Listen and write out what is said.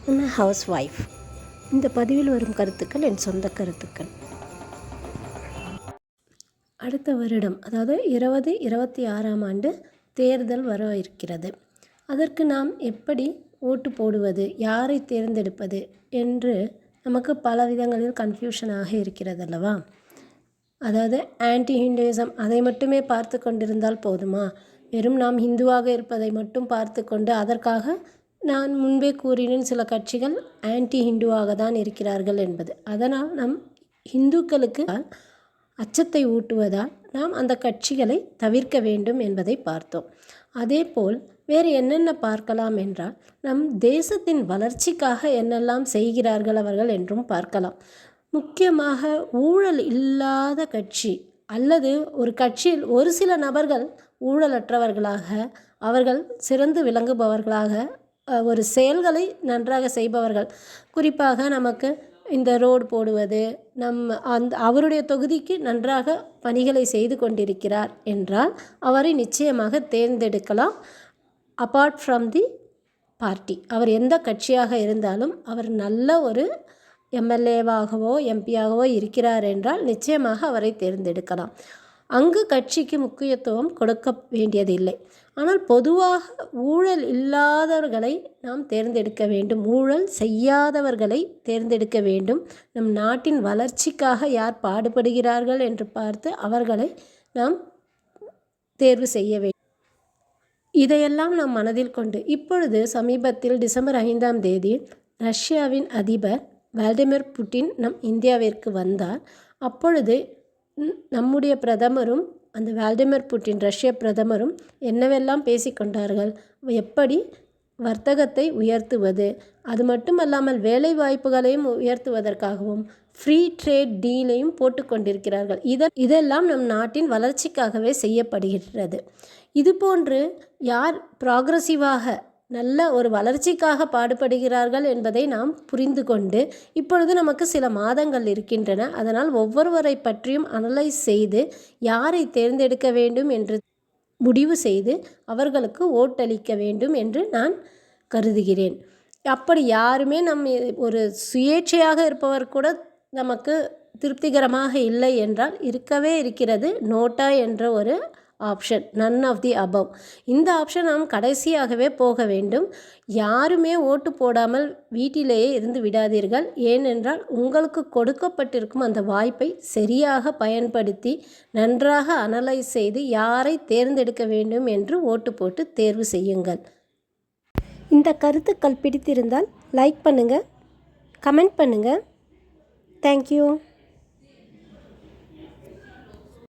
I'm a housewife. இந்த பதிவில் வரும் கருத்துக்கள் என் சொந்த கருத்துக்கள். அடுத்த வருடம் அதாவது 2026ஆம் ஆண்டு தேர்தல் வர இருக்கிறது. அதற்கு நாம் எப்படி ஓட்டு போடுவது, யாரை தேர்ந்தெடுப்பது என்று நமக்கு பல விதங்களில் கன்ஃபியூஷனாக இருக்கிறது அல்லவா? அதாவது ஆன்டி ஹிந்துயிசம் அதை மட்டுமே பார்த்து கொண்டிருந்தால் போதுமா? வெறும் நாம் ஹிந்துவாக இருப்பதை மட்டும் பார்த்து கொண்டு அதற்காக நான் முன்பே கூறினேன், சில கட்சிகள் ஆன்டி ஹிந்துவாக தான் இருக்கிறார்கள் என்பது. அதனால் நம் ஹிந்துக்களுக்கு அச்சத்தை ஊட்டுவதால் நாம் அந்த கட்சிகளை தவிர்க்க வேண்டும் என்பதை பார்த்தோம். அதேபோல் வேறு என்னென்ன பார்க்கலாம் என்றால், நம் தேசத்தின் வளர்ச்சிக்காக என்னெல்லாம் செய்கிறார்கள் அவர்கள் என்றும் பார்க்கலாம். முக்கியமாக ஊழல் இல்லாத கட்சி அல்லது ஒரு கட்சியில் ஒரு சில நபர்கள் ஊழலற்றவர்களாக, அவர்கள் சிறந்து விளங்குபவர்களாக, ஒரு செயல்களை நன்றாக செய்பவர்கள். குறிப்பாக நமக்கு இந்த ரோடு போடுவது, அவருடைய தொகுதிக்கு நன்றாக பணிகளை செய்து கொண்டிருக்கிறார் என்றால் அவரை நிச்சயமாக தேர்ந்தெடுக்கலாம். அப்பார்ட் ஃப்ரம் தி பார்ட்டி, அவர் எந்த கட்சியாக இருந்தாலும் அவர் நல்ல ஒரு எம்எல்ஏவாகவோ எம்பியாகவோ இருக்கிறார் என்றால் நிச்சயமாக அவரை தேர்ந்தெடுக்கலாம். அங்கு கட்சிக்கு முக்கியத்துவம் கொடுக்க வேண்டியதில்லை. ஆனால் பொதுவாக ஊழல் இல்லாதவர்களை நாம் தேர்ந்தெடுக்க வேண்டும், ஊழல் செய்யாதவர்களை தேர்ந்தெடுக்க வேண்டும். நம் நாட்டின் வளர்ச்சிக்காக யார் பாடுபடுகிறார்கள் என்று பார்த்து அவர்களை நாம் தேர்வு செய்ய வேண்டும். இதையெல்லாம் நாம் மனதில் கொண்டு இப்பொழுது சமீபத்தில் டிசம்பர் 5ஆம் தேதி ரஷ்யாவின் அதிபர் விளாடிமிர் புட்டின் நம் இந்தியாவிற்கு வந்தார். அப்பொழுது நம்முடைய பிரதமரும் அந்த விளாடிமிர் புட்டின் ரஷ்ய பிரதமரும் என்னவெல்லாம் பேசிக்கொண்டார்கள், எப்படி வர்த்தகத்தை உயர்த்துவது, அது மட்டுமல்லாமல் வேலை வாய்ப்புகளையும் உயர்த்துவதற்காகவும் ஃப்ரீ ட்ரேட் டீலையும் போட்டு கொண்டிருக்கிறார்கள். இதெல்லாம் நம் நாட்டின் வளர்ச்சிக்காகவே செய்யப்படுகிறது. இதுபோன்று யார் ப்ராக்ரஸிவாக நல்ல ஒரு வளர்ச்சிக்காக பாடுபடுகிறார்கள் என்பதை நாம் புரிந்து கொண்டு, இப்பொழுது நமக்கு சில மாதங்கள் இருக்கின்றன. அதனால் ஒவ்வொருவரை பற்றியும் அனலைஸ் செய்து யாரை தேர்ந்தெடுக்க வேண்டும் என்று முடிவு செய்து அவர்களுக்கு ஓட்டளிக்க வேண்டும் என்று நான் கருதுகிறேன். அப்படி யாருமே ஒரு சுயேட்சையாக இருப்பவர் கூட நமக்கு திருப்திகரமாக இல்லை என்றால் இருக்கவே இருக்கிறது நோட்டா என்ற ஒரு option, none of the above. இந்த ஆப்ஷன் நாம் கடைசியாகவே போக வேண்டும். யாருமே ஓட்டு போடாமல் வீட்டிலேயே இருந்து விடாதீர்கள். ஏனென்றால் உங்களுக்கு கொடுக்கப்பட்டிருக்கும் அந்த வாய்ப்பை சரியாக பயன்படுத்தி நன்றாக அனலைஸ் செய்து யாரை தேர்ந்தெடுக்க வேண்டும் என்று ஓட்டு போட்டு தேர்வு செய்யுங்கள். இந்த கருத்துக்கள் பிடித்திருந்தால் லைக் பண்ணுங்கள், கமெண்ட் பண்ணுங்கள். தேங்க்யூ.